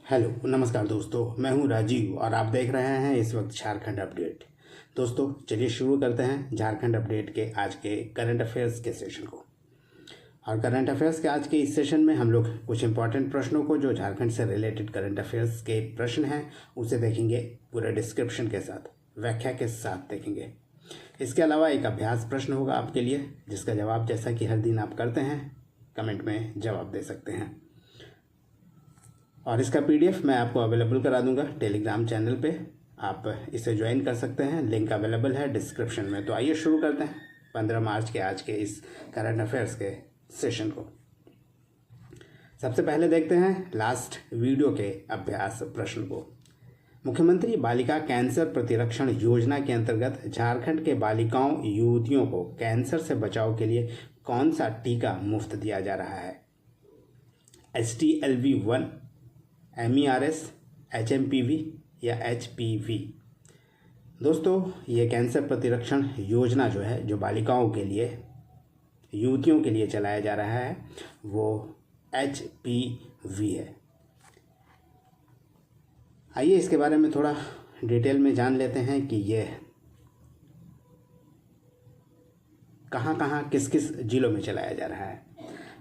Hello नमस्कार दोस्तों, मैं हूं राजीव और आप देख रहे हैं इस वक्त झारखंड अपडेट। दोस्तों चलिए शुरू करते हैं झारखंड अपडेट के आज के करंट अफेयर्स के सेशन को। और करंट अफेयर्स के आज के इस सेशन में हम लोग कुछ इंपॉर्टेंट प्रश्नों को, जो झारखंड से रिलेटेड करंट अफेयर्स के प्रश्न हैं, उसे देखेंगे पूरे डिस्क्रिप्शन के साथ, व्याख्या के साथ देखेंगे। इसके अलावा एक अभ्यास प्रश्न होगा आपके लिए, जिसका जवाब जैसा कि हर दिन आप करते हैं कमेंट में जवाब दे सकते हैं। और इसका पीडीएफ मैं आपको अवेलेबल करा दूंगा टेलीग्राम चैनल पे, आप इसे ज्वाइन कर सकते हैं, लिंक अवेलेबल है डिस्क्रिप्शन में। तो आइए शुरू करते हैं 15 मार्च के आज के इस करंट अफेयर्स के सेशन को। सबसे पहले देखते हैं लास्ट वीडियो के अभ्यास प्रश्न को। मुख्यमंत्री बालिका कैंसर प्रतिरक्षण योजना के अंतर्गत झारखंड के बालिकाओं युवतियों को कैंसर से बचाव के लिए कौन सा टीका मुफ्त दिया जा रहा है? HTLV-1, MERS, HMPV या HPV? दोस्तों ये कैंसर प्रतिरक्षण योजना जो है, जो बालिकाओं के लिए, युवतियों के लिए चलाया जा रहा है, वो HPV है। आइए इसके बारे में थोड़ा डिटेल में जान लेते हैं कि ये कहाँ कहाँ किस किस जिलों में चलाया जा रहा है।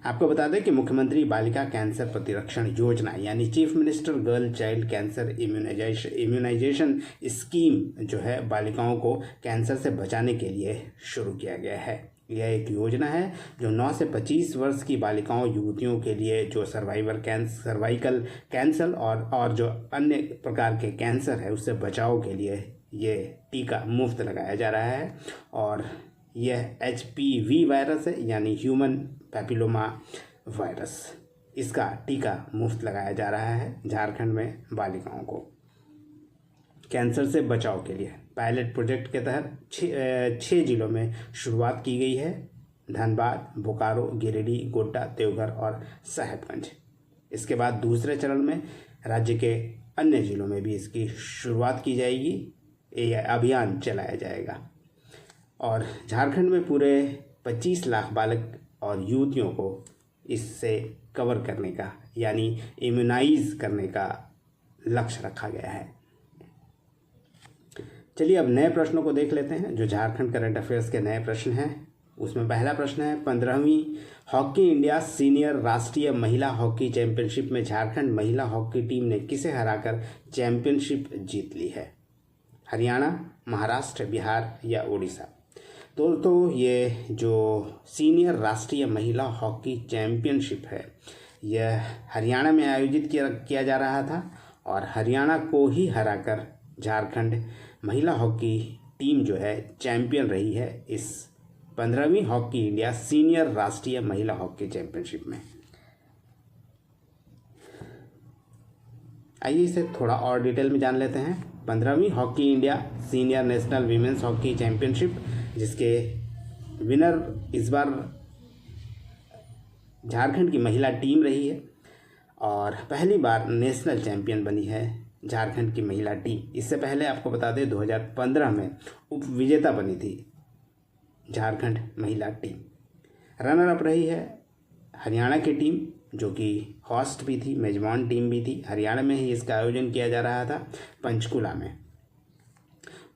आपको बता दें कि मुख्यमंत्री बालिका कैंसर प्रतिरक्षण योजना यानी chief minister girl child cancer immunisation scheme जो है, बालिकाओं को कैंसर से बचाने के लिए शुरू किया गया है। यह एक योजना है जो 9 से 25 वर्ष की बालिकाओं युवतियों के लिए, जो सर्वाइकल कैंसर और जो अन्य प्रकार के कैंसर है उससे बचाव के लिए ये टीका मुफ्त लगाया जा रहा है। और यह HPV वायरस है, यानी ह्यूमन पैपिलोमा वायरस, इसका टीका मुफ्त लगाया जा रहा है झारखंड में बालिकाओं को कैंसर से बचाव के लिए। पायलट प्रोजेक्ट के तहत 6 जिलों में शुरुआत की गई है: धनबाद, बोकारो, गिरिडीह, गोड्डा, देवघर और साहेबगंज। इसके बाद दूसरे चरण में राज्य के अन्य जिलों में भी इसकी शुरुआत की जाएगी, ये अभियान चलाया जाएगा। और झारखंड में पूरे 25 लाख बालक और युवतियों को इससे कवर करने का, यानी इम्यूनाइज करने का लक्ष्य रखा गया है। चलिए अब नए प्रश्नों को देख लेते हैं, जो झारखंड करंट अफेयर्स के नए प्रश्न हैं। उसमें पहला प्रश्न है, 15वीं हॉकी इंडिया सीनियर राष्ट्रीय महिला हॉकी चैंपियनशिप में झारखंड महिला हॉकी टीम ने किसे हराकर चैंपियनशिप जीत ली है? हरियाणा, महाराष्ट्र, बिहार या उड़ीसा? दोस्तों ये जो सीनियर राष्ट्रीय महिला हॉकी चैंपियनशिप है, यह हरियाणा में आयोजित किया जा रहा था और हरियाणा को ही हराकर झारखंड महिला हॉकी टीम जो है चैंपियन रही है इस 15वीं हॉकी इंडिया सीनियर राष्ट्रीय महिला हॉकी चैंपियनशिप में। आइए इसे थोड़ा और डिटेल में जान लेते हैं। 15वीं hockey India senior national women's hockey championship, जिसके विनर इस बार झारखंड की महिला टीम रही है और पहली बार नेशनल चैंपियन बनी है झारखंड की महिला टीम। इससे पहले आपको बता दें 2015 में उप विजेता बनी थी झारखंड महिला टीम। रनर अप रही है हरियाणा की टीम, जो कि होस्ट भी थी, मेजबान टीम भी थी। हरियाणा में ही इसका आयोजन किया जा रहा था, पंचकुला में।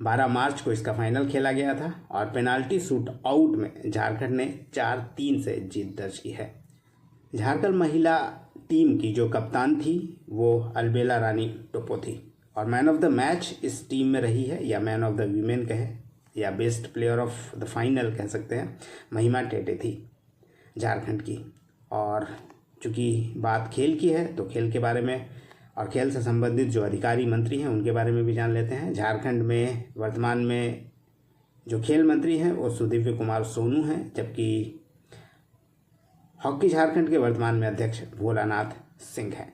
12 मार्च को इसका फाइनल खेला गया था और पेनाल्टी शूट आउट में झारखंड ने 4-3 से जीत दर्ज की है। झारखंड महिला टीम की जो कप्तान थी वो अलबेला रानी टोपो थी और मैन ऑफ द मैच इस टीम में रही है, या मैन ऑफ द वीमेन कहे या best player of the final कह सकते हैं, महिमा टेटे थी झारखंड की। और चूँकि बात खेल की है तो खेल के बारे में और खेल से संबंधित जो अधिकारी मंत्री हैं उनके बारे में भी जान लेते हैं। झारखंड में वर्तमान में जो खेल मंत्री हैं वो सुदीव्य कुमार सोनू हैं, जबकि हॉकी झारखंड के वर्तमान में अध्यक्ष भोलानाथ सिंह हैं।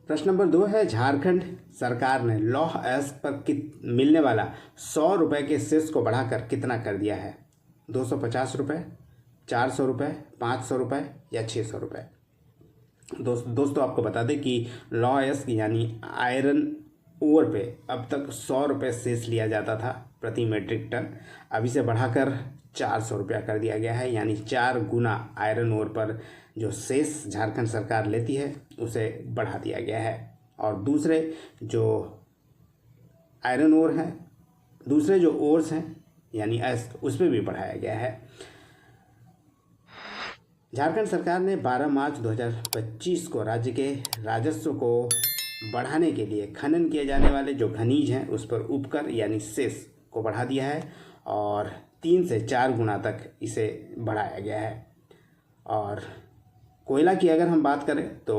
प्रश्न नंबर 2 है, झारखंड सरकार ने लौह अयस्क पर मिलने वाला 100 रुपये के सेस को बढ़ाकर कितना कर दिया है? 250 रुपये, 400 रुपये, 500 रुपये या 600 रुपये? दोस्तों आपको बता दें कि लौह अयस्क यानी आयरन ओर पे अब तक 100 रुपये सेस लिया जाता था प्रति मीट्रिक टन, अब इसे बढ़ाकर 400 रुपया कर दिया गया है। यानी 4 गुना आयरन ओर पर जो सेस झारखंड सरकार लेती है उसे बढ़ा दिया गया है। और दूसरे जो आयरन ओर हैं, दूसरे जो ओर्स हैं यानी उस पर भी बढ़ाया गया है। झारखंड सरकार ने 12 मार्च 2025 को राज्य के राजस्व को बढ़ाने के लिए खनन किए जाने वाले जो खनिज हैं उस पर उपकर यानी सेस को बढ़ा दिया है और 3 से 4 गुना तक इसे बढ़ाया गया है। और कोयला की अगर हम बात करें तो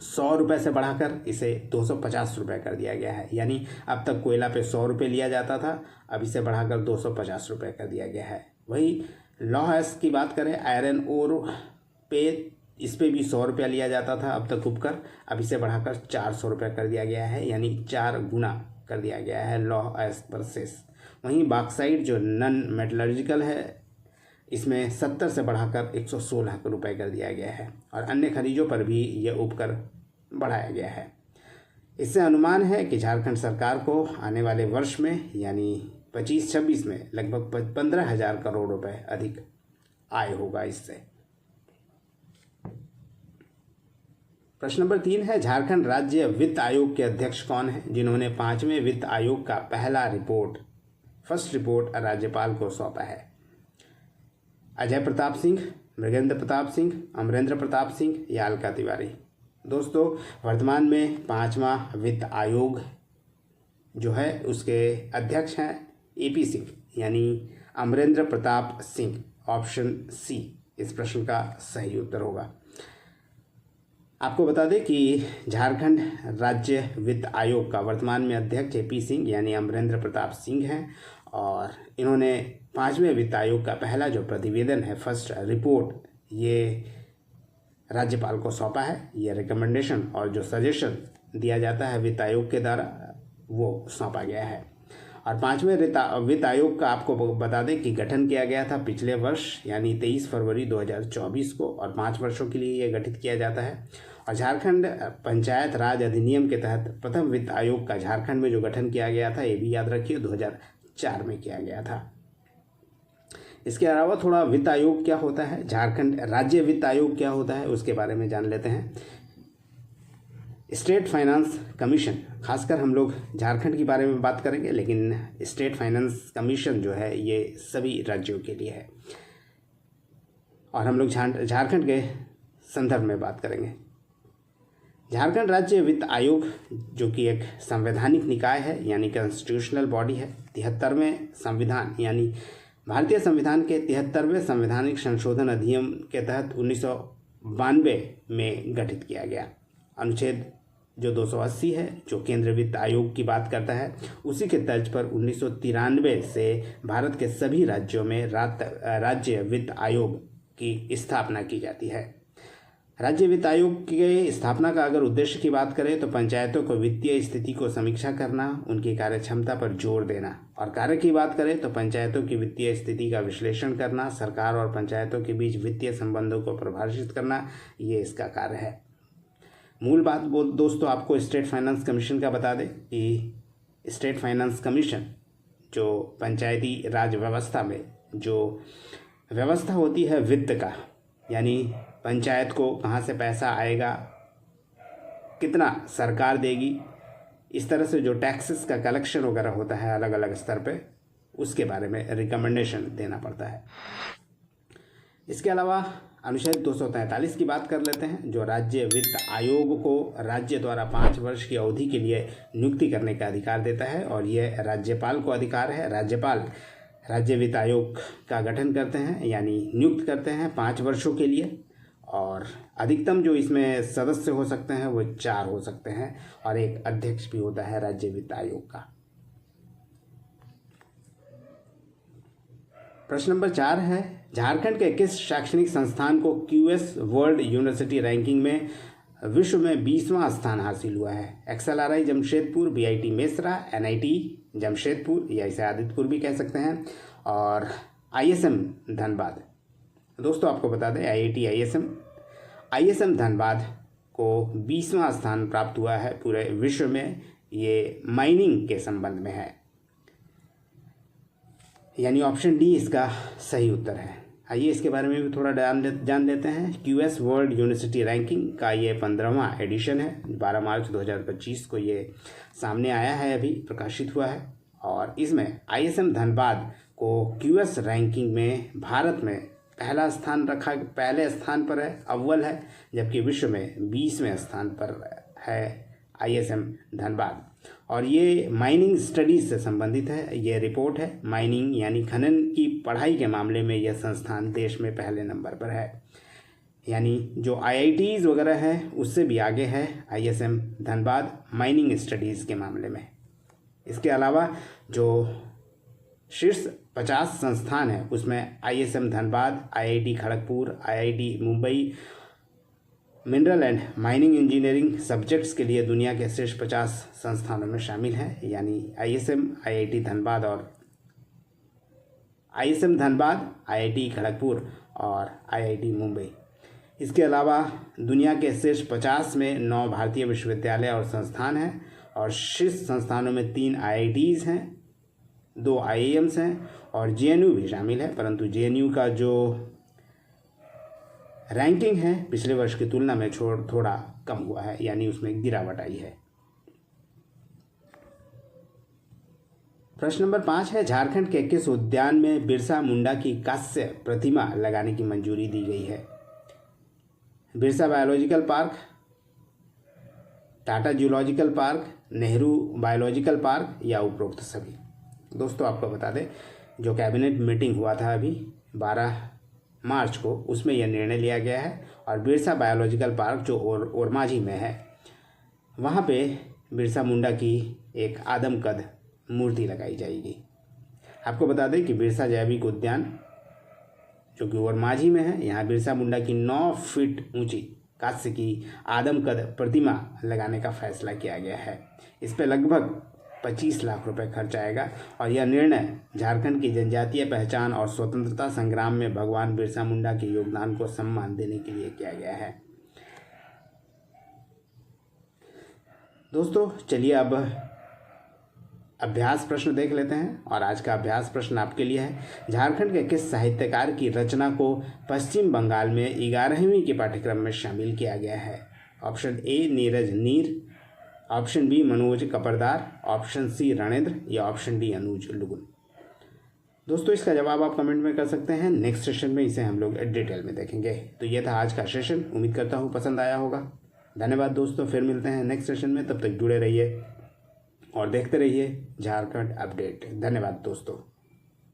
100 रुपये से बढ़ाकर इसे 250 रुपये कर दिया गया है। यानी अब तक कोयला पे 100 रुपये लिया जाता था, अब इसे बढ़ाकर 250 रुपये कर दिया गया है। वही लौह अयस्क की बात करें, आयरन ओर पे इस पे भी 100 रुपया लिया जाता था अब तक उपकर, अब इसे बढ़ाकर 400 रुपये कर दिया गया है। यानी 4 गुना कर दिया गया है लौह अयस्क पर सेस। वहीं बॉक्साइट जो नन मेटलर्जिकल है इसमें 70 से बढ़ाकर 116 रुपये कर दिया गया है। और अन्य खनिजों पर भी यह उपकर बढ़ाया गया है। इससे अनुमान है कि झारखंड सरकार को आने वाले वर्ष में यानी 25-26 में लगभग 15,000 करोड़ रुपए अधिक आय होगा इससे। प्रश्न नंबर 3 है, झारखंड राज्य वित्त आयोग के अध्यक्ष कौन है जिन्होंने 5वें वित्त आयोग का फर्स्ट रिपोर्ट राज्यपाल को सौंपा है? अजय प्रताप सिंह, मृगेंद्र प्रताप सिंह, अमरेंद्र प्रताप सिंह या अलका तिवारी? दोस्तों, वर्तमान में 5वां वित्त आयोग जो है उसके अध्यक्ष हैं AP सिंह यानी अमरेंद्र प्रताप सिंह। ऑप्शन सी इस प्रश्न का सही उत्तर होगा। आपको बता दें कि झारखंड राज्य वित्त आयोग का वर्तमान में अध्यक्ष AP सिंह यानी अमरेंद्र प्रताप सिंह हैं और इन्होंने 5वें वित्त आयोग का पहला जो प्रतिवेदन है, फर्स्ट रिपोर्ट, ये राज्यपाल को सौंपा है। ये रिकमेंडेशन और जो सजेशन दिया जाता है वित्त आयोग के द्वारा वो सौंपा गया है। और 5वें वित्त आयोग का आपको बता दें कि गठन किया गया था पिछले वर्ष यानी 23 फरवरी 2024 को और 5 वर्षों के लिए ये गठित किया जाता है। और झारखंड पंचायत राज अधिनियम के तहत प्रथम वित्त आयोग का झारखंड में जो गठन किया गया था ये भी याद रखिए 2004 में किया गया था। इसके अलावा थोड़ा वित्त आयोग क्या होता है, झारखंड राज्य वित्त आयोग क्या होता है उसके बारे में जान लेते हैं। स्टेट फाइनेंस कमीशन, खासकर हम लोग झारखंड के बारे में बात करेंगे, लेकिन स्टेट फाइनेंस कमीशन जो है ये सभी राज्यों के लिए है और हम लोग झारखंड के संदर्भ में बात करेंगे। झारखंड राज्य वित्त आयोग जो कि एक संवैधानिक निकाय है यानी कॉन्स्टिट्यूशनल बॉडी है, 73वें संविधान यानी भारतीय संविधान के 73वें संवैधानिक संशोधन अधिनियम के तहत 1992 में गठित किया गया। अनुच्छेद जो 280 है जो केंद्रीय वित्त आयोग की बात करता है, उसी के तर्ज पर 1993 से भारत के सभी राज्यों में राज्य वित्त आयोग की स्थापना की जाती है। राज्य वित्त आयोग की स्थापना का अगर उद्देश्य की बात करें तो पंचायतों को वित्तीय स्थिति को समीक्षा करना, उनकी कार्यक्षमता पर जोर देना, और कार्य की बात करें तो पंचायतों की वित्तीय स्थिति का विश्लेषण करना, सरकार और पंचायतों के बीच वित्तीय संबंधों को परिभाषित करना, ये इसका कार्य है। मूल बात दोस्तों आपको स्टेट फाइनेंस कमीशन का बता दें कि स्टेट फाइनेंस कमीशन जो पंचायती राज व्यवस्था में जो व्यवस्था होती है वित्त का, यानी पंचायत को कहाँ से पैसा आएगा, कितना सरकार देगी, इस तरह से जो टैक्सेस का कलेक्शन वगैरह होता है अलग अलग स्तर पे, उसके बारे में रिकमेंडेशन देना पड़ता है। इसके अलावा अनुच्छेद 243 की बात कर लेते हैं जो राज्य वित्त आयोग को राज्य द्वारा 5 वर्ष की अवधि के लिए नियुक्ति करने का अधिकार देता है और यह राज्यपाल को अधिकार है। राज्यपाल राज्य वित्त आयोग का गठन करते हैं यानी नियुक्त करते हैं 5 वर्षों के लिए, और अधिकतम जो इसमें सदस्य हो सकते हैं वो 4 हो सकते हैं और एक अध्यक्ष भी होता है राज्य वित्त आयोग का। प्रश्न नंबर 4 है, झारखंड के किस शैक्षणिक संस्थान को QS वर्ल्ड यूनिवर्सिटी रैंकिंग में विश्व में 20वां स्थान हासिल हुआ है? XLRI Jamshedpur, BIT Mesra, NIT Jamshedpur या इसे आदित्यपुर भी कह सकते हैं, और ISM धनबाद। दोस्तों आपको बता दें ISM धनबाद को 20वां स्थान प्राप्त हुआ है पूरे विश्व में। ये माइनिंग के संबंध में है यानी ऑप्शन डी इसका सही उत्तर है। आइए इसके बारे में भी थोड़ा जान लेते हैं। QS वर्ल्ड यूनिवर्सिटी रैंकिंग का ये 15वां एडिशन है। 12 मार्च 2025 को ये सामने आया है, अभी प्रकाशित हुआ है। और इसमें ISM धनबाद को QS रैंकिंग में भारत में पहले स्थान पर है, अव्वल है, जबकि विश्व में 20वें स्थान पर है ISM धनबाद। और ये माइनिंग स्टडीज़ से संबंधित है। ये रिपोर्ट है, माइनिंग यानी खनन की पढ़ाई के मामले में यह संस्थान देश में पहले नंबर पर है। यानी जो IITs वगैरह है उससे भी आगे है ISM धनबाद माइनिंग स्टडीज़ के मामले में। इसके अलावा जो शीर्ष 50 संस्थान है उसमें ISM Dhanbad, IIT Kharagpur, IIT Mumbai mineral and mining engineering subjects के लिए दुनिया के शीर्ष 50 संस्थानों में शामिल है। यानी ISM, IIT धनबाद और ISM धनबाद, IIT खड़गपुर और IIT मुंबई। इसके अलावा दुनिया के शीर्ष 50 में 9 भारतीय विश्वविद्यालय और संस्थान हैं और शीर्ष संस्थानों में 3 IITs हैं, 2 IIMs हैं और JNU भी शामिल है। परंतु JNU का जो रैंकिंग है पिछले वर्ष की तुलना में थोड़ा कम हुआ है, यानी उसमें गिरावट आई है। प्रश्न नंबर 5 है, झारखंड के किस उद्यान में बिरसा मुंडा की कांस्य प्रतिमा लगाने की मंजूरी दी गई है? Birsa biological park, Tata zoological park, Nehru biological park या उपरोक्त सभी। दोस्तों आपको बता दें, जो कैबिनेट मीटिंग हुआ था अभी 12 मार्च को, उसमें यह निर्णय लिया गया है। और बिरसा बायोलॉजिकल पार्क जो ओरमांझी में है, वहाँ पे बिरसा मुंडा की एक आदमकद मूर्ति लगाई जाएगी। आपको बता दें कि बिरसा जैविक उद्यान जो कि ओरमांझी में है, यहाँ बिरसा मुंडा की 9 फीट ऊंची कांस्य की आदमकद प्रतिमा लगाने का फैसला किया गया है। इस पर लगभग 25 लाख रुपए खर्च आएगा। और यह निर्णय झारखंड की जनजातीय पहचान और स्वतंत्रता संग्राम में भगवान बिरसा मुंडा के योगदान को सम्मान देने के लिए किया गया है। दोस्तों चलिए अब अभ्यास प्रश्न देख लेते हैं। और आज का अभ्यास प्रश्न आपके लिए है, झारखंड के किस साहित्यकार की रचना को पश्चिम बंगाल में 11वीं के पाठ्यक्रम में शामिल किया गया है? Option A Neeraj Neer, option B Manoj Kapardar, option C Ranendra या ऑप्शन डी अनुज लुगुन। दोस्तों इसका जवाब आप कमेंट में कर सकते हैं। नेक्स्ट सेशन में इसे हम लोग डिटेल में देखेंगे। तो ये था आज का सेशन, उम्मीद करता हूँ पसंद आया होगा। धन्यवाद दोस्तों, फिर मिलते हैं नेक्स्ट सेशन में। तब तक जुड़े रहिए और देखते रहिए झारखंड अपडेट। धन्यवाद दोस्तों।